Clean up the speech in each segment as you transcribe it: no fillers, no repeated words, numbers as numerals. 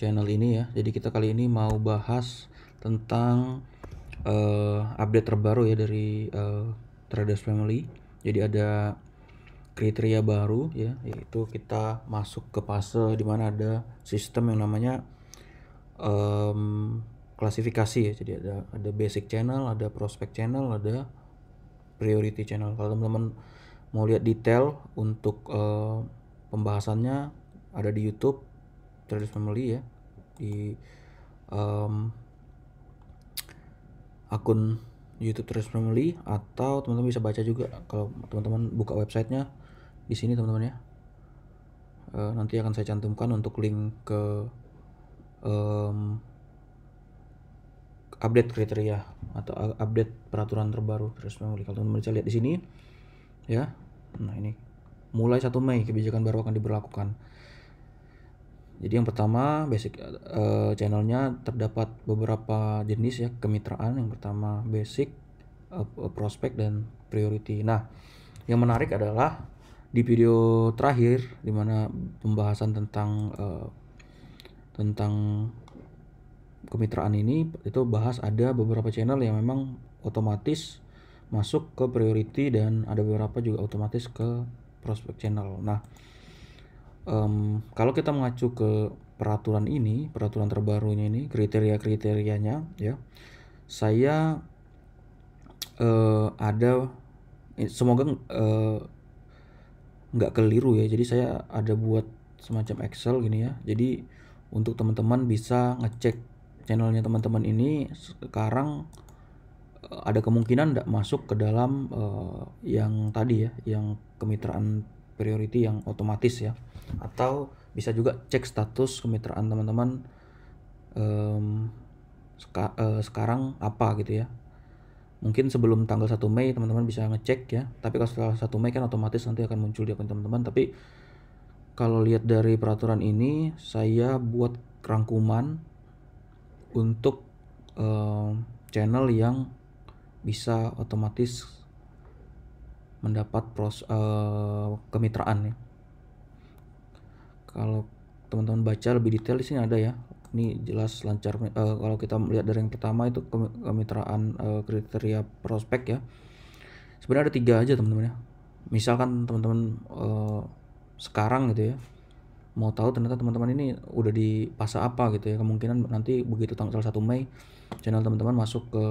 channel ini ya. Jadi kita kali ini mau bahas tentang update terbaru ya dari Traders Family. Jadi ada kriteria baru ya, yaitu kita masuk ke fase dimana ada sistem yang namanya klasifikasi ya. Jadi ada basic channel, ada prospect channel, ada priority channel. Kalau teman-teman mau lihat detail untuk pembahasannya ada di YouTube Traders Family ya, di akun YouTube Traders Family, atau teman-teman bisa baca juga kalau teman-teman buka websitenya di sini teman-teman ya. Nanti akan saya cantumkan untuk link ke update kriteria atau update peraturan terbaru Traders Family. Kalau teman-teman bisa lihat di sini ya. Nah, ini mulai 1 Mei kebijakan baru akan diberlakukan. Jadi yang pertama basic channelnya terdapat beberapa jenis ya kemitraan. Yang pertama basic, prospect, dan priority. Nah, yang menarik adalah di video terakhir dimana pembahasan tentang kemitraan ini itu bahas ada beberapa channel yang memang otomatis masuk ke priority dan ada beberapa juga otomatis ke prospect channel. Nah, kalau kita mengacu ke peraturan terbarunya ini, kriteria-kriterianya ya, saya semoga nggak keliru ya. Jadi saya ada buat semacam Excel gini ya. Jadi untuk teman-teman bisa ngecek channelnya teman-teman ini sekarang ada kemungkinan nggak masuk ke dalam yang tadi ya, yang kemitraan priority yang otomatis ya. Atau bisa juga cek status kemitraan teman-teman sekarang apa gitu ya. Mungkin sebelum tanggal 1 Mei teman-teman bisa ngecek ya. Tapi kalau setelah 1 Mei kan otomatis nanti akan muncul di akun teman-teman. Tapi kalau lihat dari peraturan ini, saya buat rangkuman untuk channel yang bisa otomatis mendapat kemitraan ya. Kalau teman-teman baca lebih detail di sini ada ya. Ini jelas lancar. Kalau kita melihat dari yang pertama itu kemitraan kriteria prospek ya. Sebenarnya ada 3 aja teman-teman ya. Misalkan teman-teman sekarang gitu ya, mau tahu ternyata teman-teman ini udah di fase apa gitu ya. Kemungkinan nanti begitu tanggal 1 Mei channel teman-teman masuk ke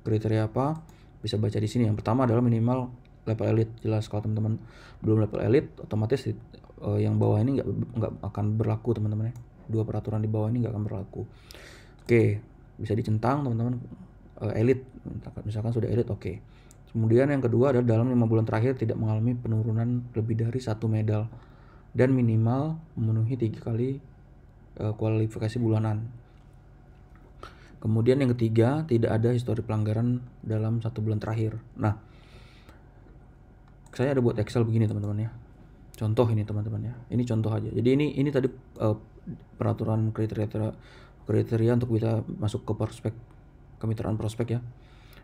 kriteria apa, bisa baca di sini. Yang pertama adalah minimal level elite. Jelas kalau teman-teman belum level elite, otomatis yang bawah ini nggak akan berlaku teman-teman ya. 2 peraturan di bawah ini nggak akan berlaku. Oke, bisa dicentang teman-teman elite. Misalkan sudah elite, oke. Kemudian yang kedua adalah dalam 5 bulan terakhir tidak mengalami penurunan lebih dari 1 medal dan minimal memenuhi 3 kali kualifikasi bulanan. Kemudian yang ketiga, tidak ada histori pelanggaran dalam 1 bulan terakhir. Nah, saya ada buat Excel begini teman-teman ya. Contoh ini teman-teman ya. Ini contoh aja. Jadi ini tadi peraturan kriteria untuk bisa masuk ke kemitraan prospek ya.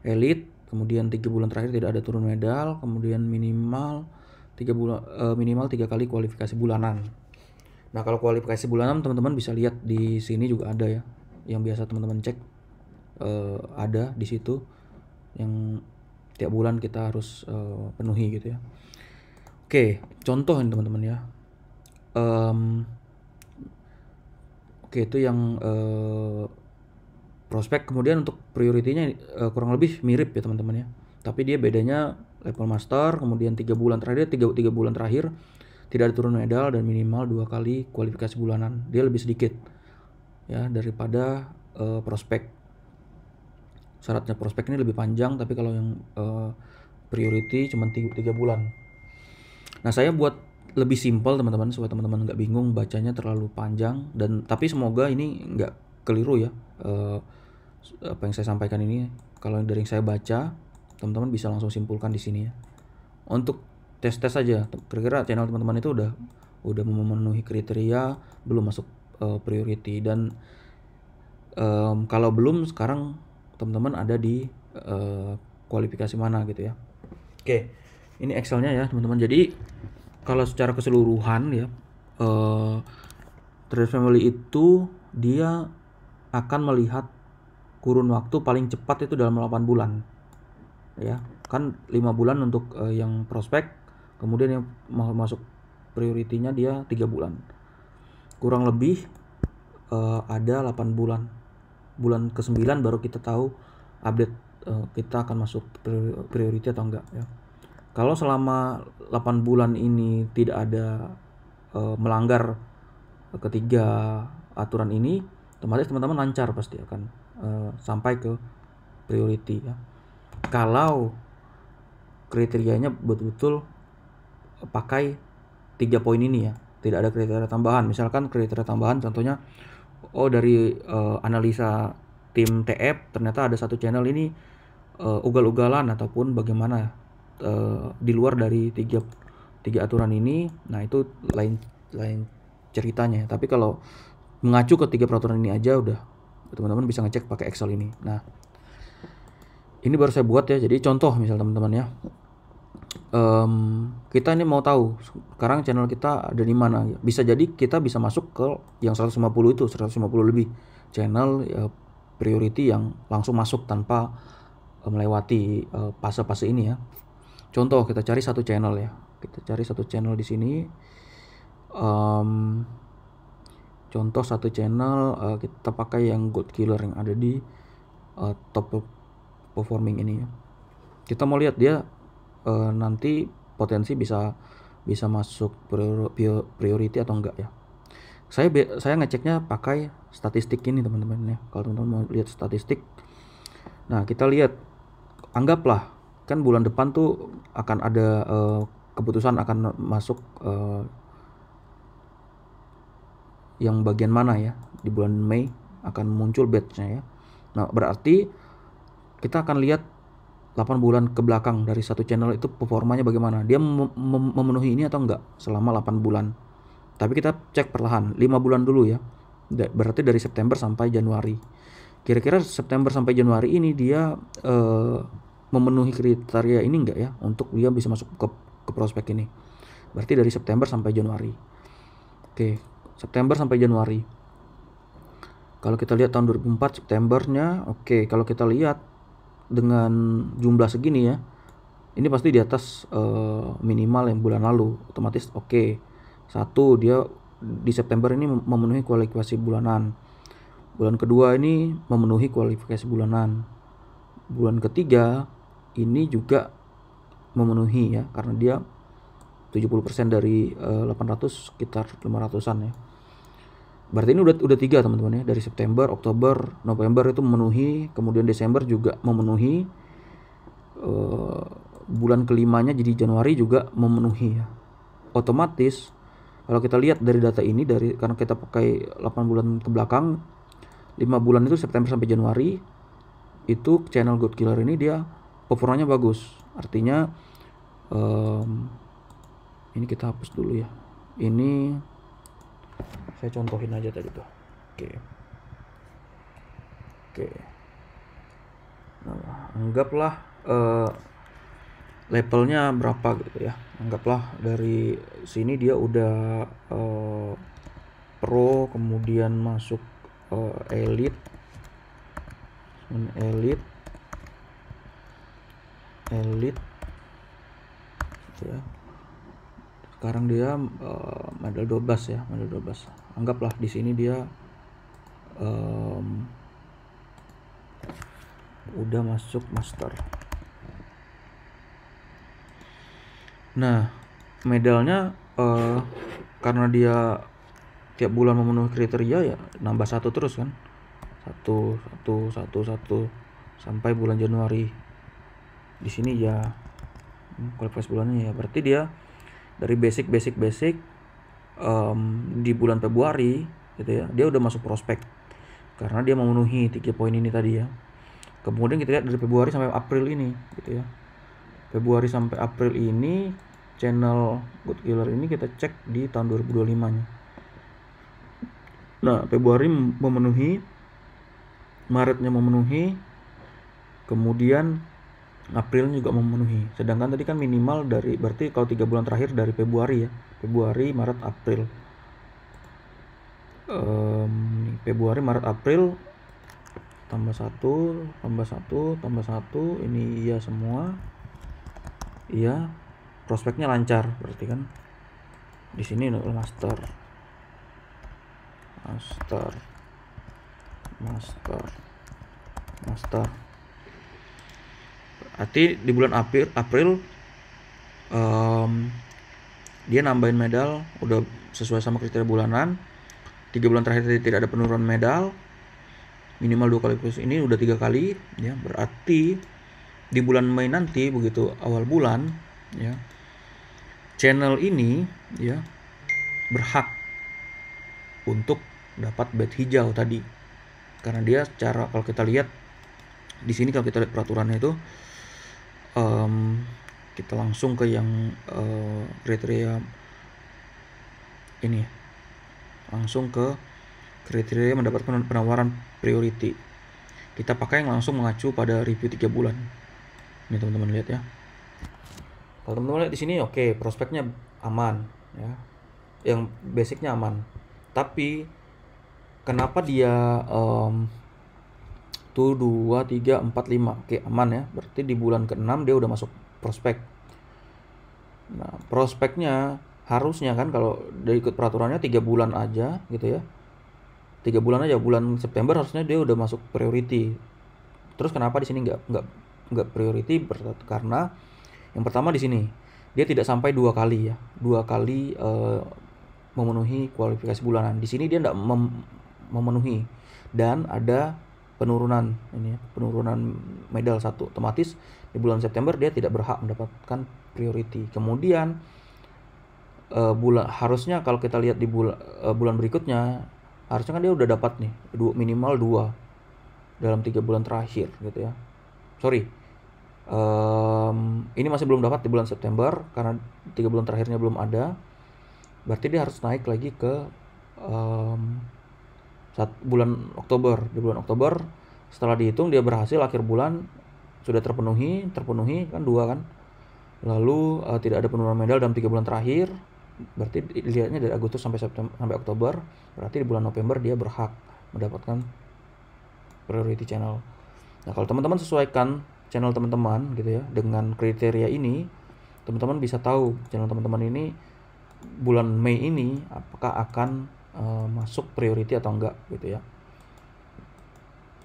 Elite, kemudian 3 bulan terakhir tidak ada turun medal, kemudian minimal 3 kali kualifikasi bulanan. Nah, kalau kualifikasi bulanan teman-teman bisa lihat di sini juga ada ya. Yang biasa teman-teman cek ada di situ yang tiap bulan kita harus penuhi gitu ya. Oke, contoh ini teman-teman ya. Oke, itu yang prospek. Kemudian untuk prioritinya kurang lebih mirip ya teman-teman ya. Tapi dia bedanya level master, kemudian 3 bulan terakhir, 3 bulan terakhir tidak ada turun medal dan minimal 2 kali kualifikasi bulanan. Dia lebih sedikit ya daripada prospek. Syaratnya prospek ini lebih panjang, tapi kalau yang priority cuma 3 bulan. Nah, saya buat lebih simpel teman-teman supaya teman-teman nggak bingung bacanya terlalu panjang, dan tapi semoga ini nggak keliru ya apa yang saya sampaikan ini. Kalau dari yang saya baca, teman-teman bisa langsung simpulkan di sini ya. Untuk tes aja, kira-kira channel teman-teman itu udah memenuhi kriteria belum masuk priority, dan kalau belum, sekarang teman-teman ada di kualifikasi mana gitu ya. Oke. Ini Excelnya ya teman-teman. Jadi kalau secara keseluruhan ya, Traders Family itu dia akan melihat kurun waktu paling cepat itu dalam 8 bulan. Ya, kan 5 bulan untuk yang prospek, kemudian yang masuk prioritinya dia 3 bulan. Kurang lebih ada 8 bulan. Bulan ke-9 baru kita tahu update kita akan masuk priority atau enggak ya. Kalau selama 8 bulan ini tidak ada melanggar ketiga aturan ini, otomatis teman-teman lancar pasti akan sampai ke priority ya. Kalau kriterianya betul-betul pakai 3 poin ini ya, tidak ada kriteria tambahan. Misalkan kriteria tambahan contohnya, dari analisa tim TF ternyata ada satu channel ini ugal-ugalan ataupun bagaimana di luar dari tiga aturan ini, nah itu lain ceritanya. Tapi kalau mengacu ke 3 peraturan ini aja udah teman-teman bisa ngecek pakai Excel ini. Nah, ini baru saya buat ya, jadi contoh misal teman-teman ya, kita ini mau tahu sekarang channel kita ada di mana. Bisa jadi kita bisa masuk ke yang 150 itu, 150 lebih channel priority yang langsung masuk tanpa melewati fase-fase ini ya. Contoh kita cari satu channel ya, kita cari satu channel di sini. Contoh satu channel kita pakai yang Goat Killer yang ada di top performing ini ya. Kita mau lihat dia nanti potensi bisa masuk priority atau enggak ya. Saya ngeceknya pakai statistik ini teman-teman ya. Kalau teman-teman mau lihat statistik, nah kita lihat, anggaplah kan bulan depan tuh akan ada keputusan akan masuk yang bagian mana ya, di bulan Mei akan muncul batch-nya ya. Nah berarti kita akan lihat 8 bulan ke belakang dari satu channel itu performanya bagaimana, dia memenuhi ini atau enggak selama 8 bulan. Tapi kita cek perlahan 5 bulan dulu ya, berarti dari September sampai Januari. Kira-kira September sampai Januari ini dia memenuhi kriteria ini enggak ya untuk dia bisa masuk ke prospek ini. Berarti dari September sampai Januari. Oke, September sampai Januari. Kalau kita lihat tahun 2004 Septembernya, oke, kalau kita lihat dengan jumlah segini ya, ini pasti di atas minimal yang bulan lalu, otomatis oke. Satu, dia di September ini memenuhi kualifikasi bulanan. Bulan kedua ini memenuhi kualifikasi bulanan. Bulan ketiga ini juga memenuhi ya, karena dia 70% dari 800 sekitar 500-an ya. Berarti ini udah 3 teman-teman ya, dari September, Oktober, November itu memenuhi, kemudian Desember juga memenuhi, bulan kelimanya jadi Januari juga memenuhi ya. Otomatis kalau kita lihat dari data ini, karena kita pakai 8 bulan ke belakang, 5 bulan itu September sampai Januari, itu channel Goat Killer ini dia performanya bagus. Artinya ini kita hapus dulu ya. Ini saya contohin aja tadi tuh. Oke. Nah, anggaplah levelnya berapa gitu ya. Anggaplah dari sini dia udah pro, kemudian masuk elite gitu ya. Sekarang dia medal 12 ya, medal 12. Anggaplah di sini dia udah masuk master. Nah, medalnya karena dia tiap bulan memenuhi kriteria ya nambah 1 terus kan. 1 sampai bulan Januari. Di sini ya kualifikasi bulannya ya, berarti dia dari basic di bulan Februari gitu ya, dia udah masuk prospek karena dia memenuhi 3 poin ini tadi ya. Kemudian kita lihat dari Februari sampai April ini gitu ya. Februari sampai April ini channel Goat Killer ini kita cek di tahun 2025-nya. Nah, Februari memenuhi, Maretnya memenuhi, kemudian April juga memenuhi. Sedangkan tadi kan minimal dari, berarti kalau 3 bulan terakhir dari Februari ya, Februari, Maret, April. Nih, Februari, Maret, April tambah 1, tambah 1, tambah 1, ini iya semua. Iya, prospeknya lancar berarti kan. Di sini master. Berarti di bulan April dia nambahin medal udah sesuai sama kriteria bulanan. 3 bulan terakhir tidak ada penurunan medal, minimal 2 kali plus ini udah 3 kali ya. Berarti di bulan Mei nanti begitu awal bulan ya, channel ini ya berhak untuk dapat bed hijau tadi, karena dia secara, kalau kita lihat di sini, kalau kita lihat peraturannya itu kita langsung ke yang kriteria ini, langsung ke kriteria mendapatkan penawaran priority. Kita pakai yang langsung mengacu pada review 3 bulan. Ini teman-teman lihat ya. Kalau teman-teman lihat di sini, oke, prospeknya aman ya. Yang basicnya aman. Tapi kenapa dia 2, 3, 4, 5 oke aman ya. Berarti di bulan ke-6 dia udah masuk prospek. Nah, prospeknya harusnya kan kalau udah ikut peraturannya 3 bulan aja gitu ya. 3 bulan aja, bulan September harusnya dia udah masuk priority. Terus kenapa di sini nggak priority? Karena yang pertama di sini dia tidak sampai 2 kali ya. 2 kali memenuhi kualifikasi bulanan. Di sini dia nggak memenuhi dan ada penurunan ini ya, penurunan medal 1. Otomatis di bulan September dia tidak berhak mendapatkan priority. Kemudian harusnya kalau kita lihat di bulan berikutnya, harusnya kan dia udah dapat nih minimal 2 dalam 3 bulan terakhir gitu ya. Sorry, ini masih belum dapat di bulan September karena 3 bulan terakhirnya belum ada. Berarti dia harus naik lagi ke bulan Oktober. Di bulan Oktober setelah dihitung dia berhasil akhir bulan sudah terpenuhi kan 2 kan. Lalu tidak ada penurunan medal dalam 3 bulan terakhir. Berarti dilihatnya dari Agustus sampai Oktober. Berarti di bulan November dia berhak mendapatkan priority channel. Nah, kalau teman-teman sesuaikan channel teman-teman gitu ya dengan kriteria ini, teman-teman bisa tahu channel teman-teman ini bulan Mei ini apakah akan masuk priority atau enggak gitu ya.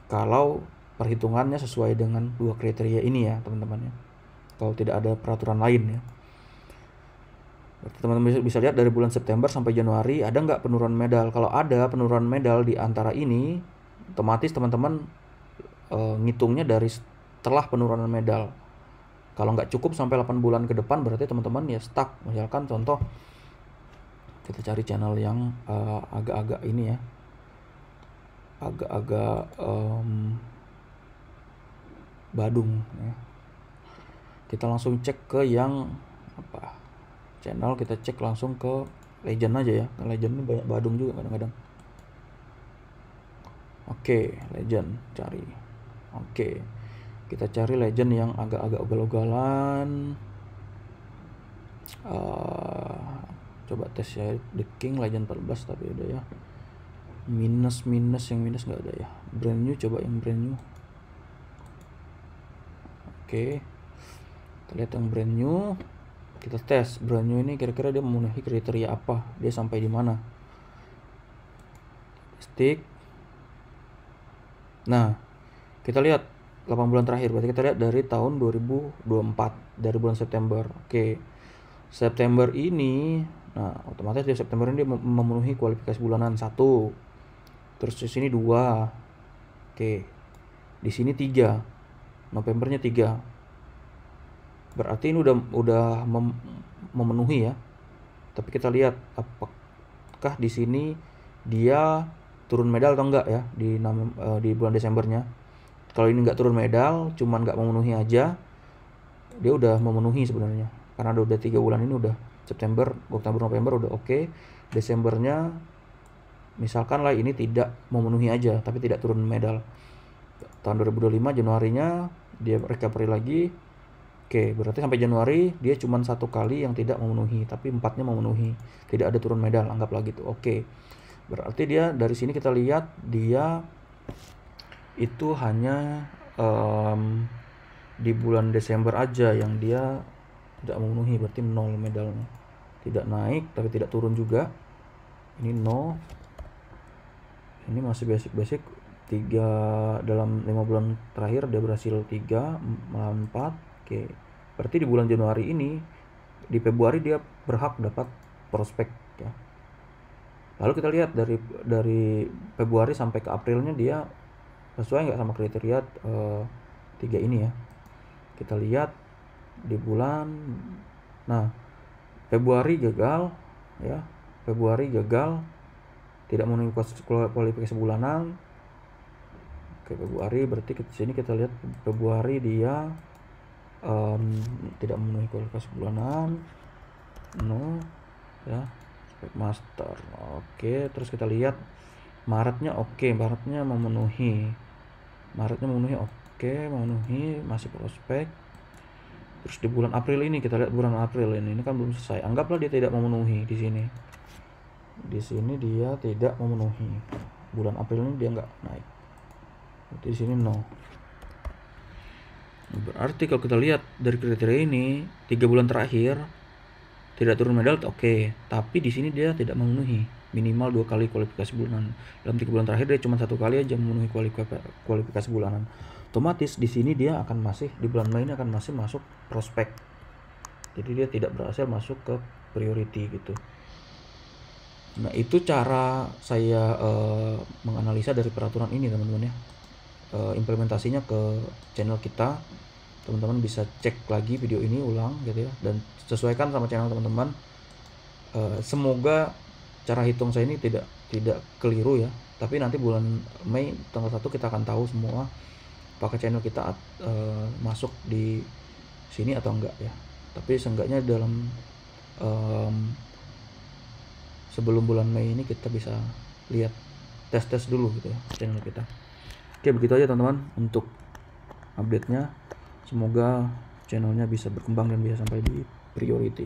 Kalau perhitungannya sesuai dengan 2 kriteria ini ya teman-teman ya. Kalau tidak ada peraturan lain ya. Teman-teman bisa lihat dari bulan September sampai Januari ada nggak penurunan medal. Kalau ada penurunan medal di antara ini, otomatis teman-teman ngitungnya dari setelah penurunan medal. Kalau nggak cukup sampai 8 bulan ke depan, berarti teman-teman ya stuck. Misalkan contoh, kita cari channel yang agak-agak ini ya, agak-agak Badung ya. Kita langsung cek ke yang apa channel, kita cek langsung ke Legend aja ya. Legend ini banyak Badung juga kadang-kadang. Oke, Legend cari. Oke, kita cari Legend yang agak-agak ugal-ugalan. Coba tes ya, The King Legend 14 tapi udah ya. Minus yang minus nggak ada ya. Brand new, coba yang brand new. Oke, kita lihat yang brand new. Kita tes brand new ini kira-kira dia memenuhi kriteria apa, dia sampai di mana. Stick. Nah, kita lihat 8 bulan terakhir, berarti kita lihat dari tahun 2024, dari bulan September. Oke, September ini, nah otomatis di September ini dia memenuhi kualifikasi bulanan 1. Terus di sini 2. Oke, di sini 3. Novembernya 3. Berarti ini udah memenuhi ya. Tapi kita lihat apakah di sini dia turun medal atau enggak ya di bulan Desembernya. Kalau ini enggak turun medal, cuman enggak memenuhi aja, dia udah memenuhi sebenarnya. Karena udah 3 bulan ini udah September, Oktober, November udah oke. Desembernya misalkan lah ini tidak memenuhi aja tapi tidak turun medal. Tahun 2025 Januarinya dia recovery lagi. Oke, berarti sampai Januari dia cuma 1 kali yang tidak memenuhi, tapi 4-nya memenuhi. Tidak ada turun medal, anggaplah gitu. Oke. Berarti dia dari sini kita lihat dia itu hanya di bulan Desember aja yang dia tidak memenuhi, berarti 0 medalnya. Tidak naik tapi tidak turun juga. Ini 0. Ini masih basic 3 dalam 5 bulan terakhir dia berhasil 3 malah 4. Oke. Berarti di bulan Januari ini, di Februari dia berhak dapat prospek ya. Lalu kita lihat dari Februari sampai ke Aprilnya dia sesuai nggak sama kriteria 3 ini ya. Kita lihat di bulan, nah Februari gagal ya, Februari gagal, tidak memenuhi kualifikasi bulanan. Oke, Februari berarti di sini kita lihat Februari dia tidak memenuhi kualifikasi bulanan, no ya, spek master. Oke, terus kita lihat Maretnya, oke, Maretnya memenuhi, oke, memenuhi, masih prospek. Terus di bulan April ini kita lihat bulan April ini kan belum selesai. Anggaplah dia tidak memenuhi di sini. Di sini dia tidak memenuhi. Bulan April ini dia nggak naik. Berarti di sini no. Berarti kalau kita lihat dari kriteria ini 3 bulan terakhir tidak turun medal, oke. Tapi di sini dia tidak memenuhi minimal 2 kali kualifikasi bulanan. Dalam 3 bulan terakhir dia cuma 1 kali aja memenuhi kualifikasi bulanan. Otomatis di sini dia akan masih di bulan Mei ini akan masih masuk prospek. Jadi dia tidak berhasil masuk ke priority gitu. Nah, itu cara saya menganalisa dari peraturan ini teman-teman ya. Implementasinya ke channel kita. Teman-teman bisa cek lagi video ini ulang gitu ya, dan sesuaikan sama channel teman-teman. Semoga cara hitung saya ini tidak keliru ya. Tapi nanti bulan Mei tanggal 1 kita akan tahu semua apakah channel kita masuk di sini atau enggak ya. Tapi seenggaknya dalam sebelum bulan Mei ini kita bisa lihat tes dulu gitu ya channel kita. Oke, begitu aja teman-teman untuk update-nya. Semoga channelnya bisa berkembang dan bisa sampai di priority.